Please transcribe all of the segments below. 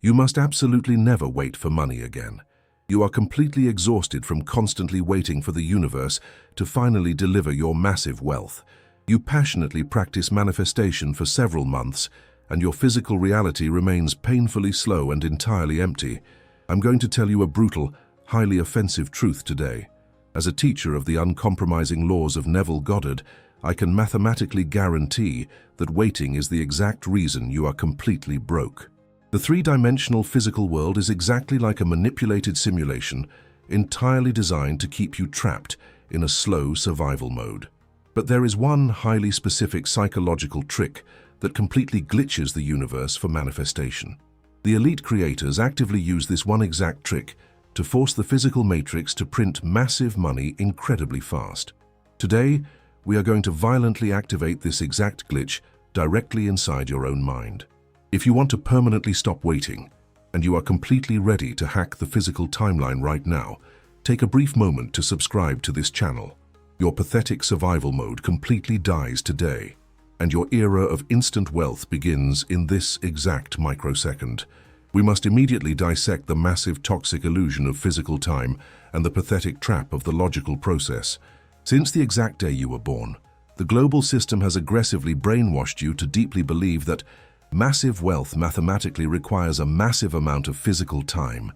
You must absolutely never wait for money again. You are completely exhausted from constantly waiting for the universe to finally deliver your massive wealth. You passionately practice manifestation for several months, and your physical reality remains painfully slow and entirely empty. I'm going to tell you a brutal, highly offensive truth today. As a teacher of the uncompromising laws of Neville Goddard, I can mathematically guarantee that waiting is the exact reason you are completely broke. The three-dimensional physical world is exactly like a manipulated simulation, entirely designed to keep you trapped in a slow survival mode. But there is one highly specific psychological trick that completely glitches the universe for manifestation. The elite creators actively use this one exact trick to force the physical matrix to print massive money incredibly fast. Today, we are going to violently activate this exact glitch directly inside your own mind. If you want to permanently stop waiting, and you are completely ready to hack the physical timeline right now, take a brief moment to subscribe to this channel. Your pathetic survival mode completely dies today, and your era of instant wealth begins in this exact microsecond. We must immediately dissect the massive toxic illusion of physical time and the pathetic trap of the logical process. Since the exact day you were born, the global system has aggressively brainwashed you to deeply believe that massive wealth mathematically requires a massive amount of physical time.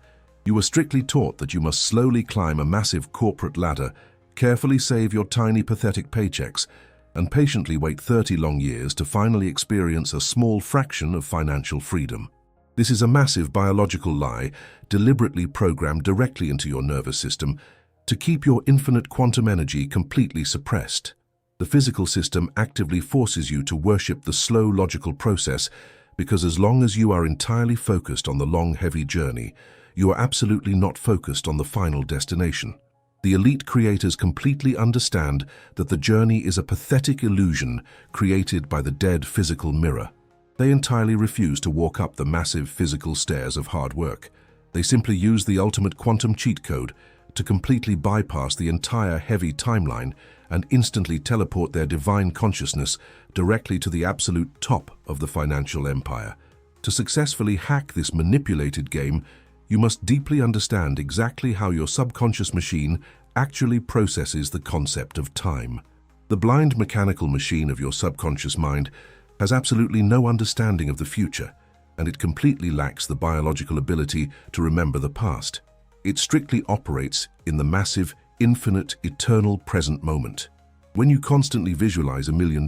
You were strictly taught that you must slowly climb a massive corporate ladder, carefully save your tiny pathetic paychecks, and patiently wait 30 long years to finally experience a small fraction of financial freedom. This is a massive biological lie, deliberately programmed directly into your nervous system to keep your infinite quantum energy completely suppressed. The physical system actively forces you to worship the slow logical process because as long as you are entirely focused on the long, heavy journey, you are absolutely not focused on the final destination. The elite creators completely understand that the journey is a pathetic illusion created by the dead physical mirror. They entirely refuse to walk up the massive physical stairs of hard work. They simply use the ultimate quantum cheat code to completely bypass the entire heavy timeline and instantly teleport their divine consciousness directly to the absolute top of the financial empire. To successfully hack this manipulated game, you must deeply understand exactly how your subconscious machine actually processes the concept of time. The blind mechanical machine of your subconscious mind has absolutely no understanding of the future, and it completely lacks the biological ability to remember the past. It strictly operates in the massive, infinite, eternal present moment. When you constantly visualize $1 million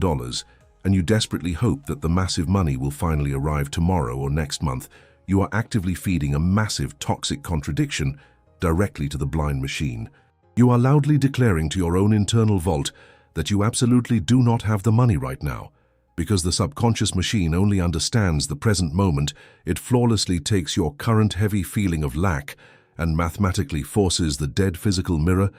and you desperately hope that the massive money will finally arrive tomorrow or next month, you are actively feeding a massive toxic contradiction directly to the blind machine. You are loudly declaring to your own internal vault that you absolutely do not have the money right now. Because the subconscious machine only understands the present moment, it flawlessly takes your current heavy feeling of lack and mathematically forces the dead physical mirror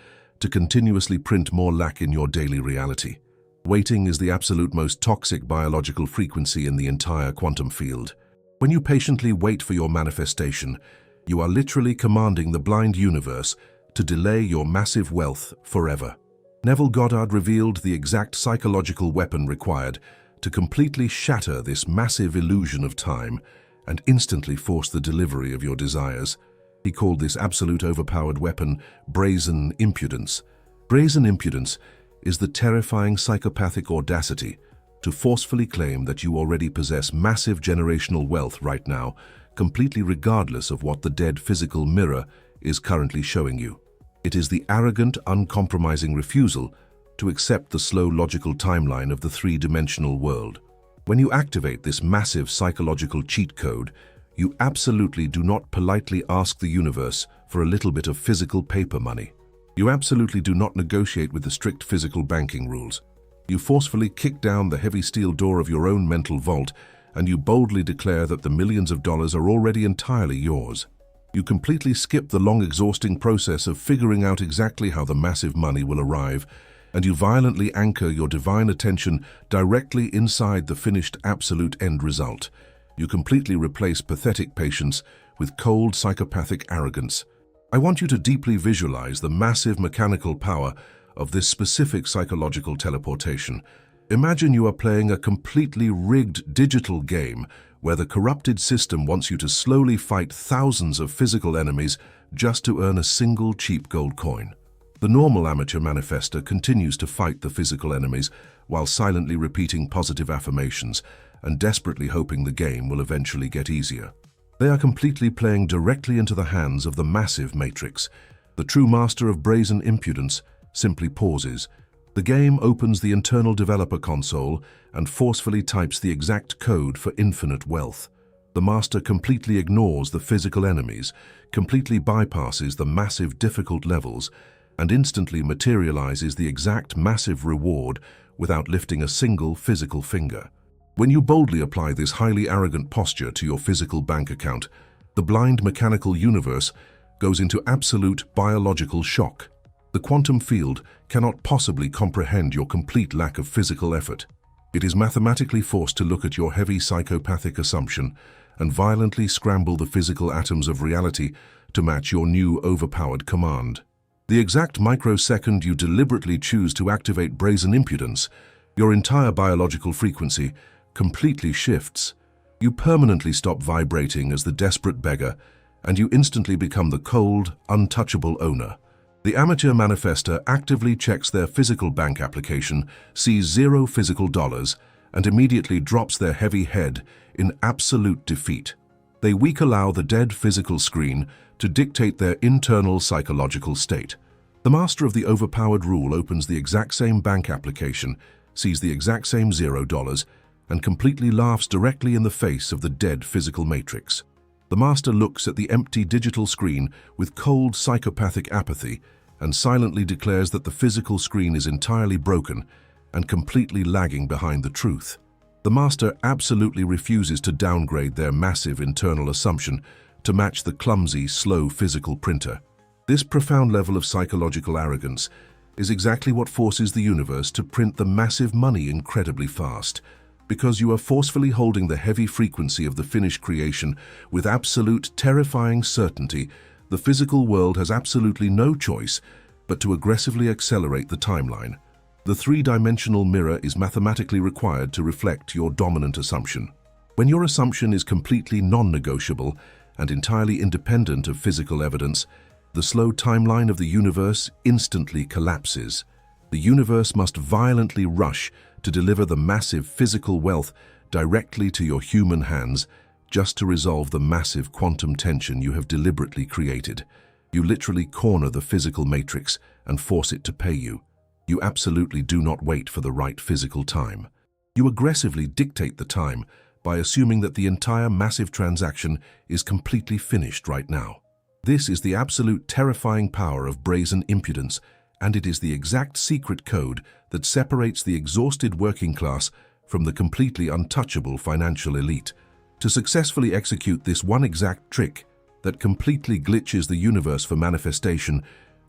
to continuously print more lack in your daily reality. Waiting is the absolute most toxic biological frequency in the entire quantum field. When you patiently wait for your manifestation, you are literally commanding the blind universe to delay your massive wealth forever. Neville Goddard revealed the exact psychological weapon required to completely shatter this massive illusion of time and instantly force the delivery of your desires. He called this absolute overpowered weapon brazen impudence. Brazen impudence is the terrifying psychopathic audacity to forcefully claim that you already possess massive generational wealth right now, completely regardless of what the dead physical mirror is currently showing you. It is the arrogant, uncompromising refusal to accept the slow logical timeline of the three-dimensional world. When you activate this massive psychological cheat code, you absolutely do not politely ask the universe for a little bit of physical paper money. You absolutely do not negotiate with the strict physical banking rules. You forcefully kick down the heavy steel door of your own mental vault, and you boldly declare that the millions of dollars are already entirely yours. You completely skip the long, exhausting process of figuring out exactly how the massive money will arrive, and you violently anchor your divine attention directly inside the finished absolute end result. You completely replace pathetic patience with cold, psychopathic arrogance. I want you to deeply visualize the massive mechanical power of this specific psychological teleportation. Imagine you are playing a completely rigged digital game where the corrupted system wants you to slowly fight thousands of physical enemies just to earn a single cheap gold coin. The normal amateur manifester continues to fight the physical enemies while silently repeating positive affirmations and desperately hoping the game will eventually get easier. They are completely playing directly into the hands of the massive matrix. The true master of brazen impudence simply pauses. The game opens the internal developer console and forcefully types the exact code for infinite wealth. The master completely ignores the physical enemies, completely bypasses the massive difficult levels, and instantly materializes the exact massive reward without lifting a single physical finger. When you boldly apply this highly arrogant posture to your physical bank account, the blind mechanical universe goes into absolute biological shock. The quantum field cannot possibly comprehend your complete lack of physical effort. It is mathematically forced to look at your heavy psychopathic assumption and violently scramble the physical atoms of reality to match your new overpowered command. The exact microsecond you deliberately choose to activate brazen impudence, your entire biological frequency completely shifts. You permanently stop vibrating as the desperate beggar, and you instantly become the cold, untouchable owner. The amateur manifester actively checks their physical bank application, sees 0 physical dollars, and immediately drops their heavy head in absolute defeat. They weak allow the dead physical screen to dictate their internal psychological state. The master of the overpowered rule opens the exact same bank application, sees the exact same $0, and completely laughs directly in the face of the dead physical matrix. The master looks at the empty digital screen with cold psychopathic apathy and silently declares that the physical screen is entirely broken and completely lagging behind the truth. The master absolutely refuses to downgrade their massive internal assumption to match the clumsy, slow physical printer. This profound level of psychological arrogance is exactly what forces the universe to print the massive money incredibly fast. Because you are forcefully holding the heavy frequency of the finished creation with absolute terrifying certainty, the physical world has absolutely no choice but to aggressively accelerate the timeline. The three-dimensional mirror is mathematically required to reflect your dominant assumption. When your assumption is completely non-negotiable and entirely independent of physical evidence, the slow timeline of the universe instantly collapses. The universe must violently rush to deliver the massive physical wealth directly to your human hands just to resolve the massive quantum tension you have deliberately created. You literally corner the physical matrix and force it to pay you. You absolutely do not wait for the right physical time. You aggressively dictate the time by assuming that the entire massive transaction is completely finished right now. This is the absolute terrifying power of brazen impudence, and it is the exact secret code that separates the exhausted working class from the completely untouchable financial elite. To successfully execute this one exact trick that completely glitches the universe for manifestation,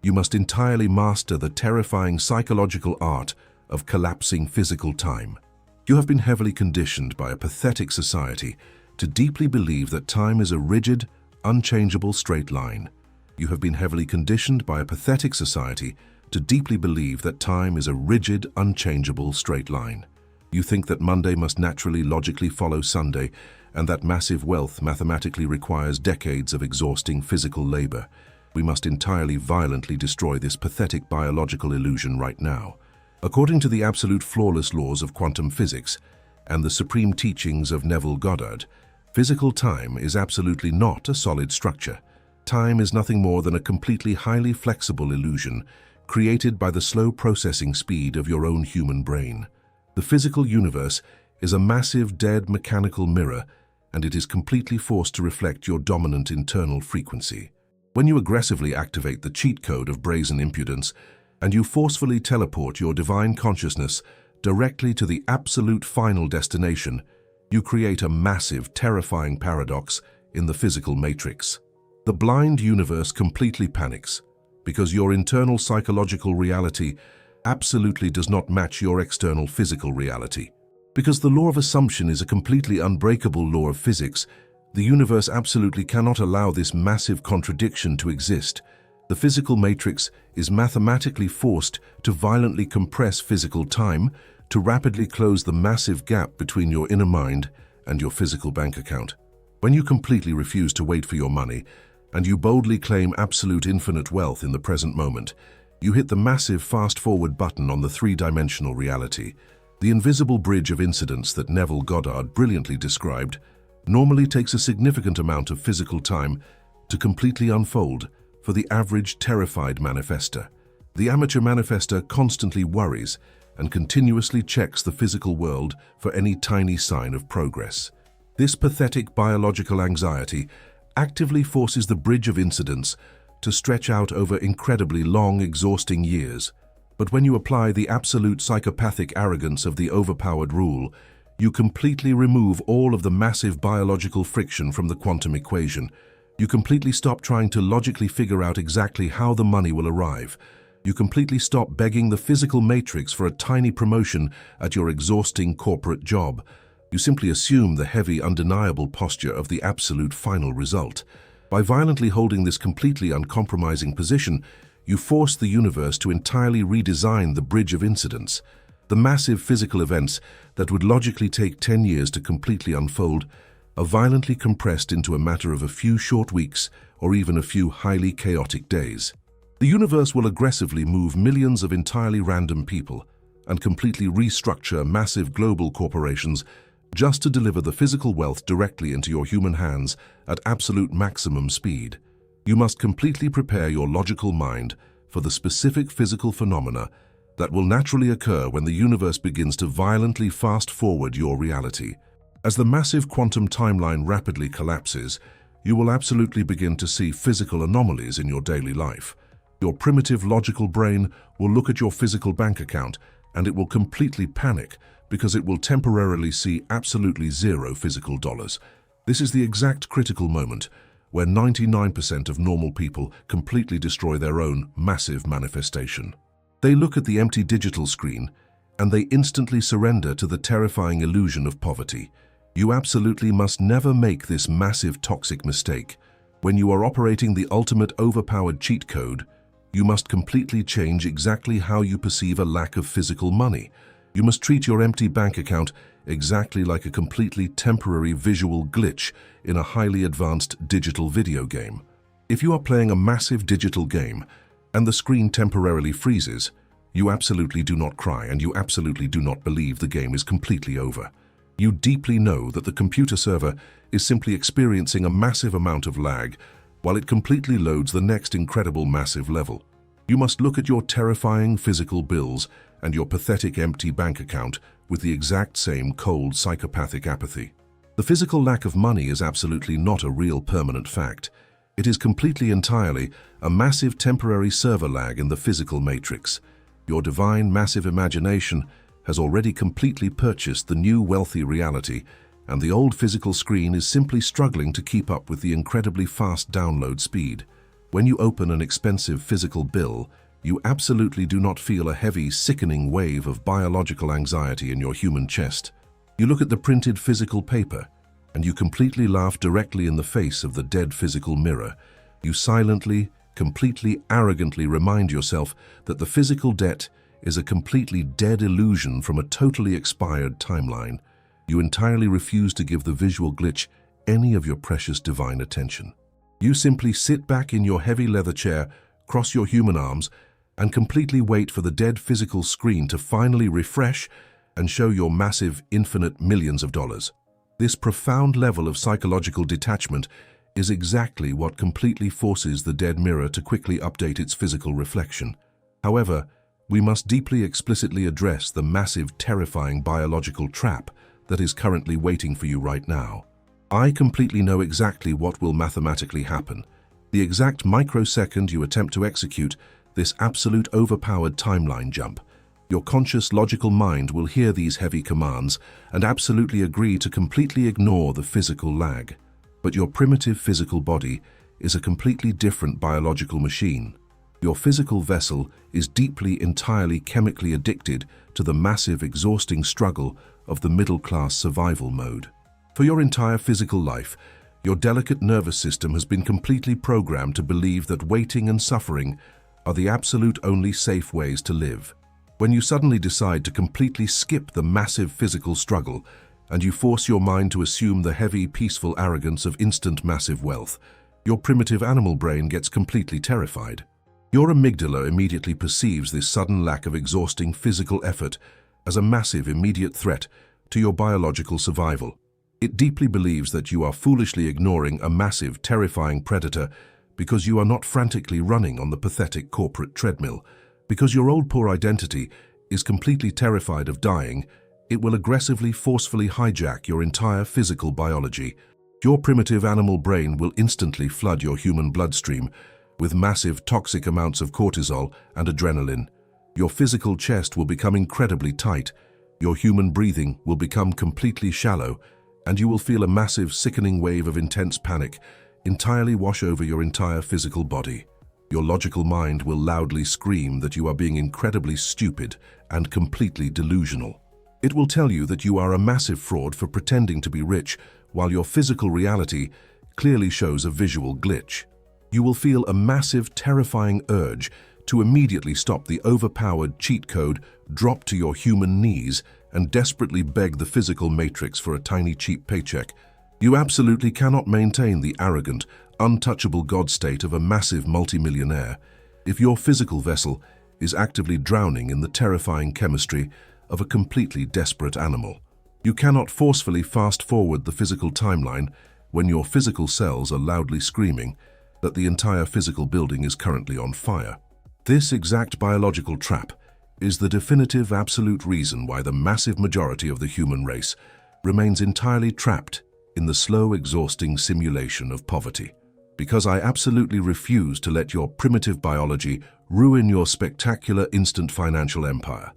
you must entirely master the terrifying psychological art of collapsing physical time. You have been heavily conditioned by a pathetic society to deeply believe that time is a rigid, unchangeable straight line. You have been heavily conditioned by a pathetic society to deeply believe that time is a rigid, unchangeable straight line. You think that Monday must naturally logically follow Sunday, and that massive wealth mathematically requires decades of exhausting physical labor. We must entirely violently destroy this pathetic biological illusion right now. According to the absolute flawless laws of quantum physics and the supreme teachings of Neville Goddard, physical time is absolutely not a solid structure. Time is nothing more than a completely highly flexible illusion created by the slow processing speed of your own human brain. The physical universe is a massive dead mechanical mirror, and it is completely forced to reflect your dominant internal frequency. When you aggressively activate the cheat code of brazen impudence, and you forcefully teleport your divine consciousness directly to the absolute final destination, you create a massive, terrifying paradox in the physical matrix. The blind universe completely panics because your internal psychological reality absolutely does not match your external physical reality. Because the law of assumption is a completely unbreakable law of physics, the universe absolutely cannot allow this massive contradiction to exist. The physical matrix is mathematically forced to violently compress physical time, to rapidly close the massive gap between your inner mind and your physical bank account. When you completely refuse to wait for your money, and you boldly claim absolute infinite wealth in the present moment, you hit the massive fast-forward button on the three-dimensional reality. The invisible bridge of incidents that Neville Goddard brilliantly described normally takes a significant amount of physical time to completely unfold for the average terrified manifester. The amateur manifester constantly worries and continuously checks the physical world for any tiny sign of progress. This pathetic biological anxiety actively forces the bridge of incidents to stretch out over incredibly long, exhausting years. But when you apply the absolute psychopathic arrogance of the overpowered rule, you completely remove all of the massive biological friction from the quantum equation. You completely stop trying to logically figure out exactly how the money will arrive. You completely stop begging the physical matrix for a tiny promotion at your exhausting corporate job. You simply assume the heavy, undeniable posture of the absolute final result. By violently holding this completely uncompromising position, you force the universe to entirely redesign the bridge of incidents. The massive physical events that would logically take 10 years to completely unfold are violently compressed into a matter of a few short weeks or even a few highly chaotic days. The universe will aggressively move millions of entirely random people and completely restructure massive global corporations just to deliver the physical wealth directly into your human hands at absolute maximum speed. You must completely prepare your logical mind for the specific physical phenomena that will naturally occur when the universe begins to violently fast-forward your reality. As the massive quantum timeline rapidly collapses, you will absolutely begin to see physical anomalies in your daily life. Your primitive logical brain will look at your physical bank account and it will completely panic because it will temporarily see absolutely zero physical dollars. This is the exact critical moment where 99% of normal people completely destroy their own massive manifestation. They look at the empty digital screen and they instantly surrender to the terrifying illusion of poverty. You absolutely must never make this massive toxic mistake. When you are operating the ultimate overpowered cheat code, you must completely change exactly how you perceive a lack of physical money. You must treat your empty bank account exactly like a completely temporary visual glitch in a highly advanced digital video game. If you are playing a massive digital game and the screen temporarily freezes, you absolutely do not cry and you absolutely do not believe the game is completely over. You deeply know that the computer server is simply experiencing a massive amount of lag while it completely loads the next incredible massive level. You must look at your terrifying physical bills and your pathetic empty bank account with the exact same cold psychopathic apathy. The physical lack of money is absolutely not a real permanent fact. It is completely entirely a massive temporary server lag in the physical matrix. Your divine massive imagination has already completely purchased the new wealthy reality, and the old physical screen is simply struggling to keep up with the incredibly fast download speed. When you open an expensive physical bill, you absolutely do not feel a heavy, sickening wave of biological anxiety in your human chest. You look at the printed physical paper, and you completely laugh directly in the face of the dead physical mirror. You silently, completely arrogantly remind yourself that the physical debt is a completely dead illusion from a totally expired timeline. You entirely refuse to give the visual glitch any of your precious divine attention. You simply sit back in your heavy leather chair, cross your human arms, and completely wait for the dead physical screen to finally refresh and show your massive, infinite millions of dollars. This profound level of psychological detachment is exactly what completely forces the dead mirror to quickly update its physical reflection. However, we must deeply explicitly address the massive, terrifying biological trap that is currently waiting for you right now. I completely know exactly what will mathematically happen. The exact microsecond you attempt to execute this absolute overpowered timeline jump, your conscious logical mind will hear these heavy commands and absolutely agree to completely ignore the physical lag. But your primitive physical body is a completely different biological machine. Your physical vessel is deeply, entirely chemically addicted to the massive, exhausting struggle of the middle-class survival mode. For your entire physical life, your delicate nervous system has been completely programmed to believe that waiting and suffering are the absolute only safe ways to live. When you suddenly decide to completely skip the massive physical struggle and you force your mind to assume the heavy, peaceful arrogance of instant massive wealth, your primitive animal brain gets completely terrified. Your amygdala immediately perceives this sudden lack of exhausting physical effort as a massive immediate threat to your biological survival. It deeply believes that you are foolishly ignoring a massive, terrifying predator because you are not frantically running on the pathetic corporate treadmill. Because your old poor identity is completely terrified of dying, it will aggressively, forcefully hijack your entire physical biology. Your primitive animal brain will instantly flood your human bloodstream with massive toxic amounts of cortisol and adrenaline. Your physical chest will become incredibly tight, your human breathing will become completely shallow, and you will feel a massive, sickening wave of intense panic entirely wash over your entire physical body. Your logical mind will loudly scream that you are being incredibly stupid and completely delusional. It will tell you that you are a massive fraud for pretending to be rich, while your physical reality clearly shows a visual glitch. You will feel a massive, terrifying urge to immediately stop the overpowered cheat code, drop to your human knees, and desperately beg the physical matrix for a tiny cheap paycheck. You absolutely cannot maintain the arrogant, untouchable God state of a massive multimillionaire if your physical vessel is actively drowning in the terrifying chemistry of a completely desperate animal. You cannot forcefully fast-forward the physical timeline when your physical cells are loudly screaming that the entire physical building is currently on fire. This exact biological trap is the definitive absolute reason why the massive majority of the human race remains entirely trapped in the slow, exhausting simulation of poverty. Because I absolutely refuse to let your primitive biology ruin your spectacular instant financial empire.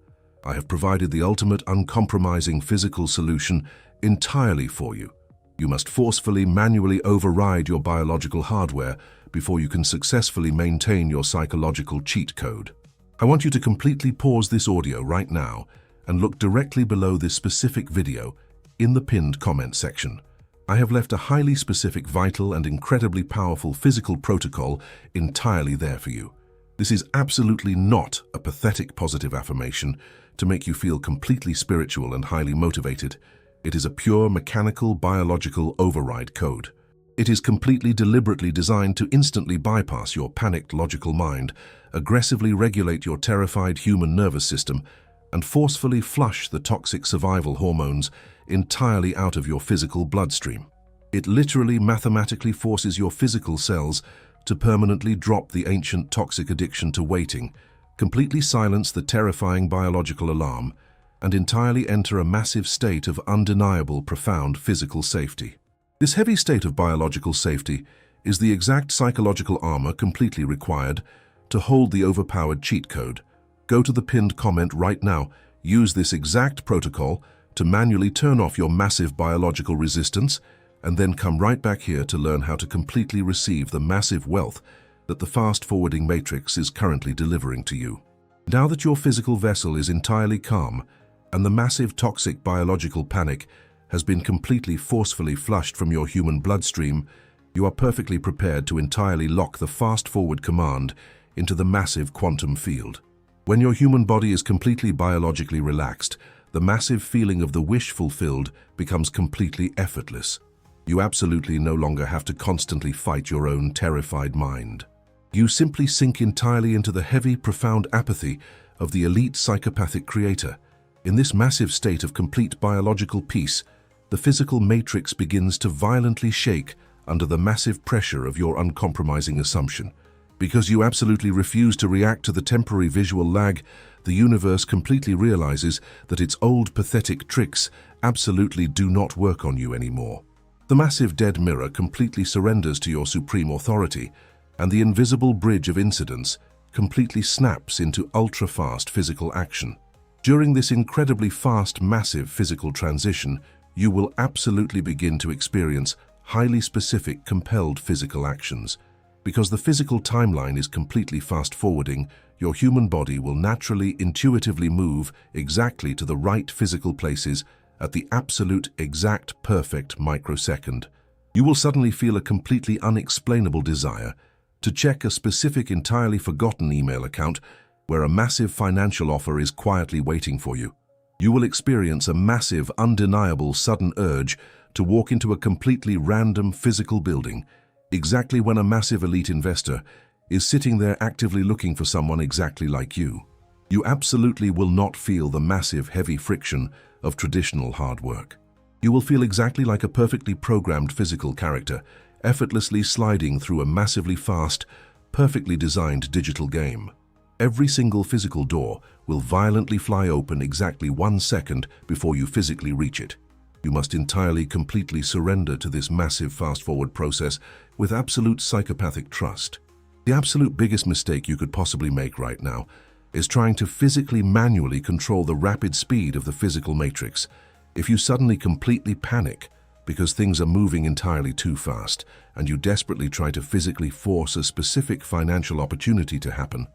I have provided the ultimate uncompromising physical solution entirely for you. You must forcefully, manually override your biological hardware before you can successfully maintain your psychological cheat code. I want you to completely pause this audio right now and look directly below this specific video in the pinned comment section. I have left a highly specific, vital, and incredibly powerful physical protocol entirely there for you. This is absolutely not a pathetic positive affirmation to make you feel completely spiritual and highly motivated. It is a pure mechanical, biological override code. It is completely deliberately designed to instantly bypass your panicked logical mind, aggressively regulate your terrified human nervous system, and forcefully flush the toxic survival hormones entirely out of your physical bloodstream. It literally mathematically forces your physical cells to permanently drop the ancient toxic addiction to waiting, completely silence the terrifying biological alarm, and entirely enter a massive state of undeniable, profound physical safety. This heavy state of biological safety is the exact psychological armor completely required to hold the overpowered cheat code. Go to the pinned comment right now, use this exact protocol to manually turn off your massive biological resistance, and then come right back here to learn how to completely receive the massive wealth that the fast-forwarding matrix is currently delivering to you. Now that your physical vessel is entirely calm and the massive toxic biological panic has been completely forcefully flushed from your human bloodstream, you are perfectly prepared to entirely lock the fast-forward command into the massive quantum field. When your human body is completely biologically relaxed, the massive feeling of the wish fulfilled becomes completely effortless. You absolutely no longer have to constantly fight your own terrified mind. You simply sink entirely into the heavy, profound apathy of the elite psychopathic creator. In this massive state of complete biological peace, the physical matrix begins to violently shake under the massive pressure of your uncompromising assumption. Because you absolutely refuse to react to the temporary visual lag, the universe completely realizes that its old pathetic tricks absolutely do not work on you anymore. The massive dead mirror completely surrenders to your supreme authority, and the invisible bridge of incidents completely snaps into ultra-fast physical action. During this incredibly fast, massive physical transition, you will absolutely begin to experience highly specific, compelled physical actions. Because the physical timeline is completely fast-forwarding, your human body will naturally, intuitively move exactly to the right physical places at the absolute, exact, perfect microsecond. You will suddenly feel a completely unexplainable desire to check a specific, entirely forgotten email account where a massive financial offer is quietly waiting for you. You will experience a massive, undeniable sudden urge to walk into a completely random physical building, exactly when a massive elite investor is sitting there actively looking for someone exactly like you. You absolutely will not feel the massive, heavy friction of traditional hard work. You will feel exactly like a perfectly programmed physical character, effortlessly sliding through a massively fast, perfectly designed digital game. Every single physical door will violently fly open exactly 1 second before you physically reach it. You must entirely, completely surrender to this massive fast-forward process with absolute psychopathic trust. The absolute biggest mistake you could possibly make right now is trying to physically manually control the rapid speed of the physical matrix. If you suddenly completely panic because things are moving entirely too fast and you desperately try to physically force a specific financial opportunity to happen,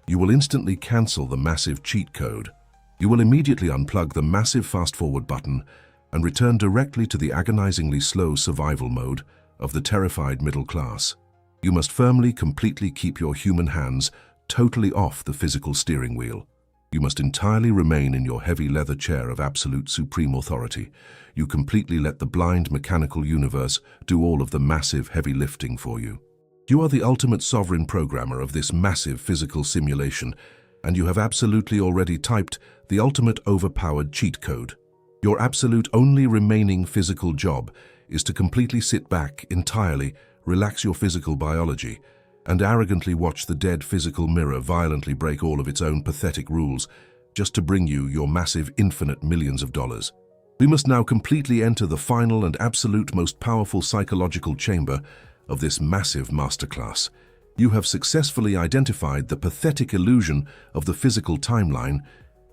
you will instantly cancel the massive cheat code. You will immediately unplug the massive fast-forward button and return directly to the agonizingly slow survival mode of the terrified middle class. You must firmly, completely keep your human hands totally off the physical steering wheel. You must entirely remain in your heavy leather chair of absolute supreme authority. You completely let the blind mechanical universe do all of the massive heavy lifting for you. You are the ultimate sovereign programmer of this massive physical simulation, and you have absolutely already typed the ultimate overpowered cheat code. Your absolute only remaining physical job is to completely sit back, entirely relax your physical biology, and arrogantly watch the dead physical mirror violently break all of its own pathetic rules just to bring you your massive infinite millions of dollars. We must now completely enter the final and absolute most powerful psychological chamber of this massive masterclass. You have successfully identified the pathetic illusion of the physical timeline,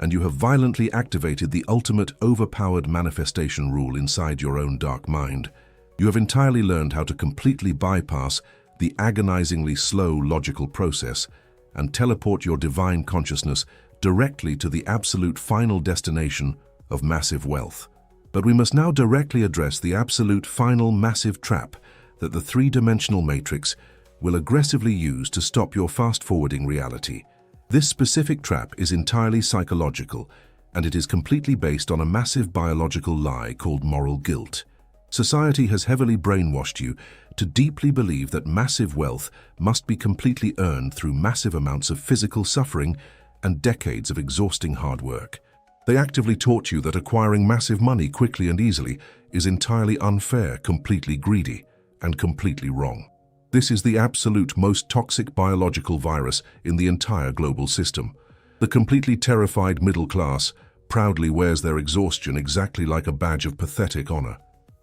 and you have violently activated the ultimate overpowered manifestation rule inside your own dark mind. You have entirely learned how to completely bypass the agonizingly slow logical process and teleport your divine consciousness directly to the absolute final destination of massive wealth. But we must now directly address the absolute final massive trap that the three-dimensional matrix will aggressively use to stop your fast-forwarding reality. This specific trap is entirely psychological, and it is completely based on a massive biological lie called moral guilt. Society has heavily brainwashed you to deeply believe that massive wealth must be completely earned through massive amounts of physical suffering and decades of exhausting hard work. They actively taught you that acquiring massive money quickly and easily is entirely unfair, completely greedy, and completely wrong. This is the absolute most toxic biological virus in the entire global system. The completely terrified middle class proudly wears their exhaustion exactly like a badge of pathetic honor.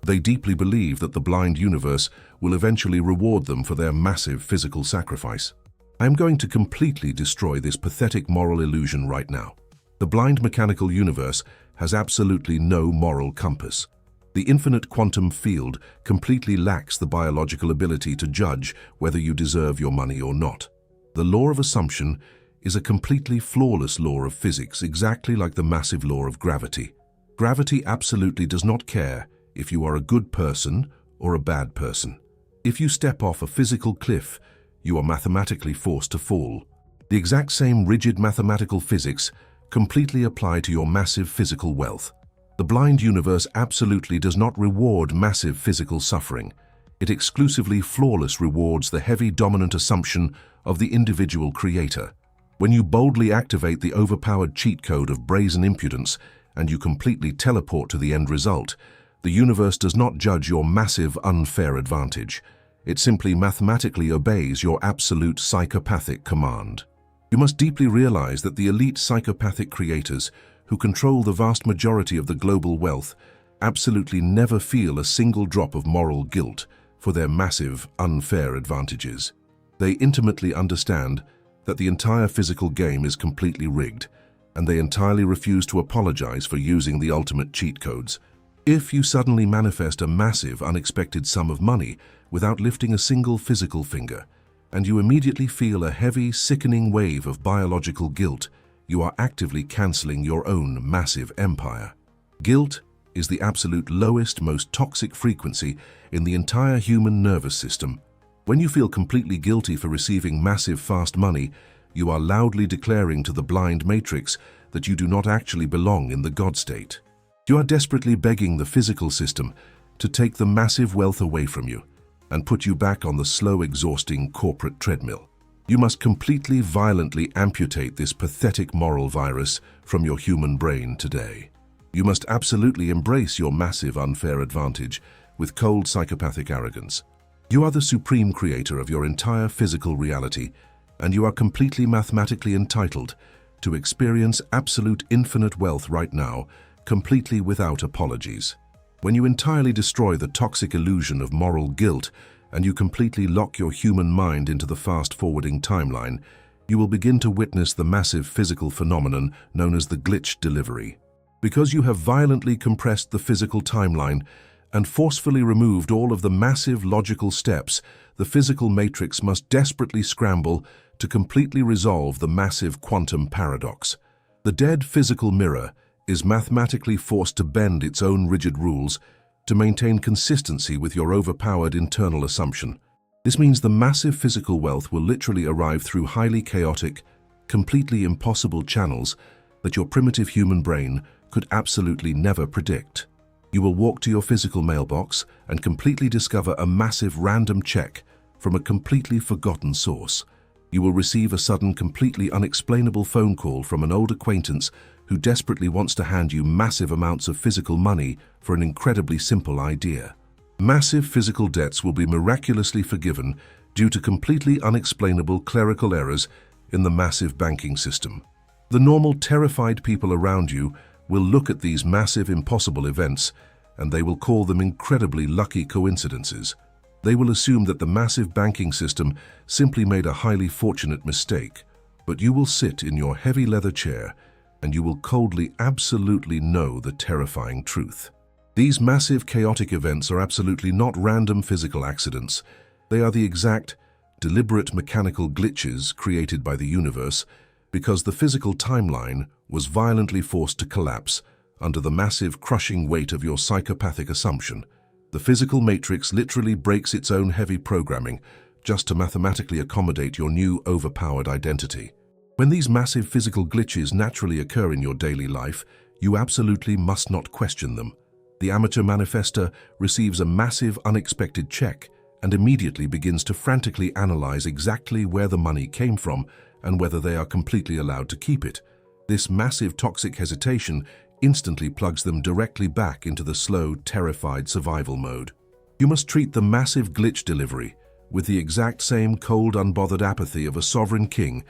They deeply believe that the blind universe will eventually reward them for their massive physical sacrifice. I am going to completely destroy this pathetic moral illusion right now. The blind mechanical universe has absolutely no moral compass. The infinite quantum field completely lacks the biological ability to judge whether you deserve your money or not. The law of assumption is a completely flawless law of physics, exactly like the massive law of gravity. Gravity absolutely does not care if you are a good person or a bad person. If you step off a physical cliff, you are mathematically forced to fall. The exact same rigid mathematical physics completely apply to your massive physical wealth. The blind universe absolutely does not reward massive physical suffering. It exclusively flawless rewards the heavy dominant assumption of the individual creator. When you boldly activate the overpowered cheat code of brazen impudence and you completely teleport to the end result, the universe does not judge your massive unfair advantage. It simply mathematically obeys your absolute psychopathic command. You must deeply realize that the elite psychopathic creators who control the vast majority of the global wealth absolutely never feel a single drop of moral guilt for their massive, unfair advantages. They intimately understand that the entire physical game is completely rigged, and they entirely refuse to apologize for using the ultimate cheat codes. If you suddenly manifest a massive, unexpected sum of money without lifting a single physical finger, and you immediately feel a heavy, sickening wave of biological guilt, you are actively canceling your own massive empire. Guilt is the absolute lowest, most toxic frequency in the entire human nervous system. When you feel completely guilty for receiving massive fast money, you are loudly declaring to the blind matrix that you do not actually belong in the God state. You are desperately begging the physical system to take the massive wealth away from you and put you back on the slow, exhausting corporate treadmill. You must completely, violently amputate this pathetic moral virus from your human brain today. You must absolutely embrace your massive unfair advantage with cold psychopathic arrogance. You are the supreme creator of your entire physical reality, and you are completely mathematically entitled to experience absolute infinite wealth right now, completely without apologies. When you entirely destroy the toxic illusion of moral guilt and you completely lock your human mind into the fast-forwarding timeline, you will begin to witness the massive physical phenomenon known as the glitch delivery. Because you have violently compressed the physical timeline and forcefully removed all of the massive logical steps, the physical matrix must desperately scramble to completely resolve the massive quantum paradox. The dead physical mirror is mathematically forced to bend its own rigid rules to maintain consistency with your overpowered internal assumption. This means the massive physical wealth will literally arrive through highly chaotic, completely impossible channels that your primitive human brain could absolutely never predict. You will walk to your physical mailbox and completely discover a massive random check from a completely forgotten source. You will receive a sudden, completely unexplainable phone call from an old acquaintance who desperately wants to hand you massive amounts of physical money for an incredibly simple idea. Massive physical debts will be miraculously forgiven due to completely unexplainable clerical errors in the massive banking system. The normal, terrified people around you will look at these massive, impossible events and they will call them incredibly lucky coincidences. They will assume that the massive banking system simply made a highly fortunate mistake, but you will sit in your heavy leather chair and you will coldly absolutely know the terrifying truth. These massive chaotic events are absolutely not random physical accidents. They are the exact, deliberate mechanical glitches created by the universe because the physical timeline was violently forced to collapse under the massive crushing weight of your psychopathic assumption. The physical matrix literally breaks its own heavy programming just to mathematically accommodate your new overpowered identity. When these massive physical glitches naturally occur in your daily life, you absolutely must not question them. The amateur manifester receives a massive unexpected check and immediately begins to frantically analyze exactly where the money came from and whether they are completely allowed to keep it. This massive toxic hesitation instantly plugs them directly back into the slow, terrified survival mode. You must treat the massive glitch delivery with the exact same cold, unbothered apathy of a sovereign king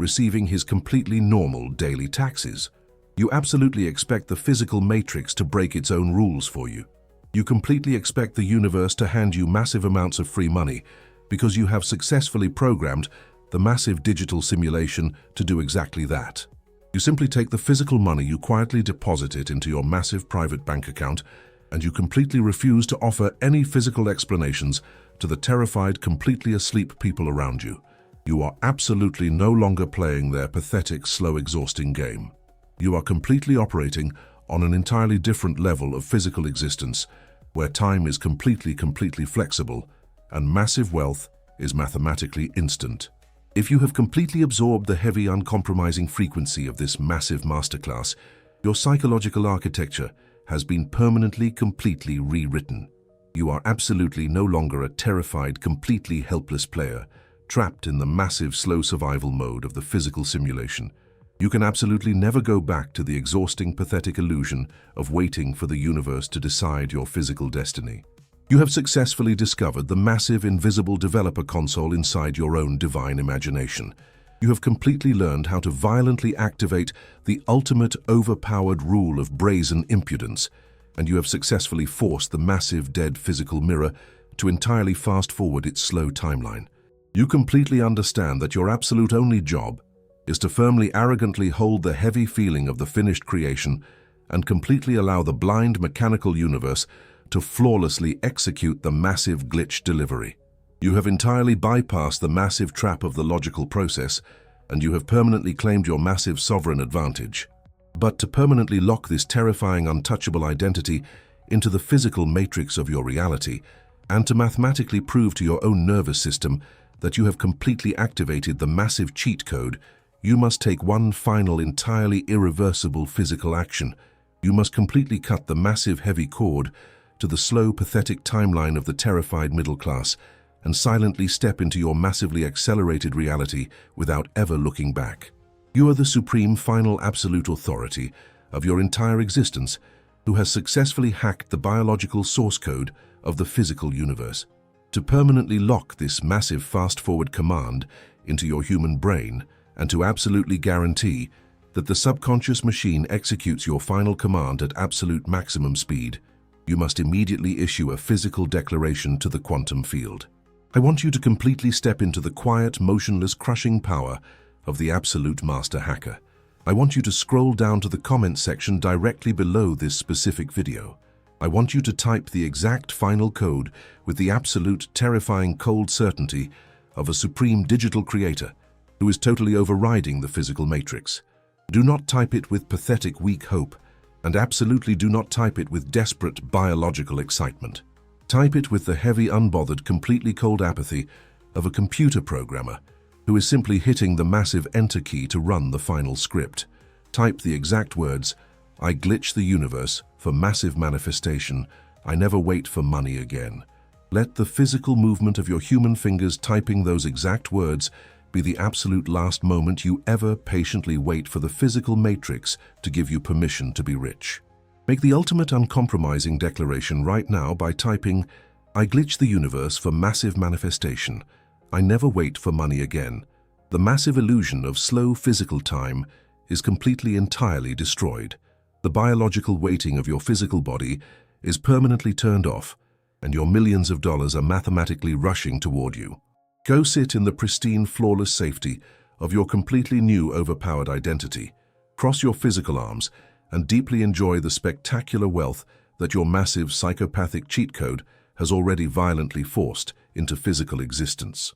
receiving his completely normal daily taxes. You absolutely expect the physical matrix to break its own rules for you. You completely expect the universe to hand you massive amounts of free money because you have successfully programmed the massive digital simulation to do exactly that. You simply take the physical money, you quietly deposit it into your massive private bank account, and you completely refuse to offer any physical explanations to the terrified, completely asleep people around you. You are absolutely no longer playing their pathetic, slow, exhausting game. You are completely operating on an entirely different level of physical existence, where time is completely flexible, and massive wealth is mathematically instant. If you have completely absorbed the heavy, uncompromising frequency of this massive masterclass, your psychological architecture has been permanently, completely rewritten. You are absolutely no longer a terrified, completely helpless player, trapped in the massive, slow survival mode of the physical simulation. You can absolutely never go back to the exhausting, pathetic illusion of waiting for the universe to decide your physical destiny. You have successfully discovered the massive, invisible developer console inside your own divine imagination. You have completely learned how to violently activate the ultimate overpowered rule of brazen impudence, and you have successfully forced the massive, dead physical mirror to entirely fast-forward its slow timeline. You completely understand that your absolute only job is to firmly, arrogantly hold the heavy feeling of the finished creation and completely allow the blind, mechanical universe to flawlessly execute the massive glitch delivery. You have entirely bypassed the massive trap of the logical process, and you have permanently claimed your massive sovereign advantage. But to permanently lock this terrifying, untouchable identity into the physical matrix of your reality, and to mathematically prove to your own nervous system that you have completely activated the massive cheat code you must take one final entirely irreversible physical action. You must completely cut the massive heavy cord to the slow, pathetic timeline of the terrified middle class and silently step into your massively accelerated reality without ever looking back. You are the supreme final absolute authority of your entire existence who has successfully hacked the biological source code of the physical universe. To permanently lock this massive fast-forward command into your human brain and to absolutely guarantee that the subconscious machine executes your final command at absolute maximum speed, you must immediately issue a physical declaration to the quantum field. I want you to completely step into the quiet, motionless, crushing power of the absolute master hacker. I want you to scroll down to the comment section directly below this specific video. I want you to type the exact final code with the absolute, terrifying, cold certainty of a supreme digital creator who is totally overriding the physical matrix. Do not type it with pathetic, weak hope, and absolutely do not type it with desperate biological excitement. Type it with the heavy, unbothered, completely cold apathy of a computer programmer who is simply hitting the massive enter key to run the final script. Type the exact words, "I glitch the universe for massive manifestation. I never wait for money again." Let the physical movement of your human fingers typing those exact words be the absolute last moment you ever patiently wait for the physical matrix to give you permission to be rich. Make the ultimate uncompromising declaration right now by typing, "I glitch the universe for massive manifestation. I never wait for money again." The massive illusion of slow physical time is completely entirely destroyed. The biological waiting of your physical body is permanently turned off, and your millions of dollars are mathematically rushing toward you. Go sit in the pristine, flawless safety of your completely new, overpowered identity. Cross your physical arms and deeply enjoy the spectacular wealth that your massive psychopathic cheat code has already violently forced into physical existence.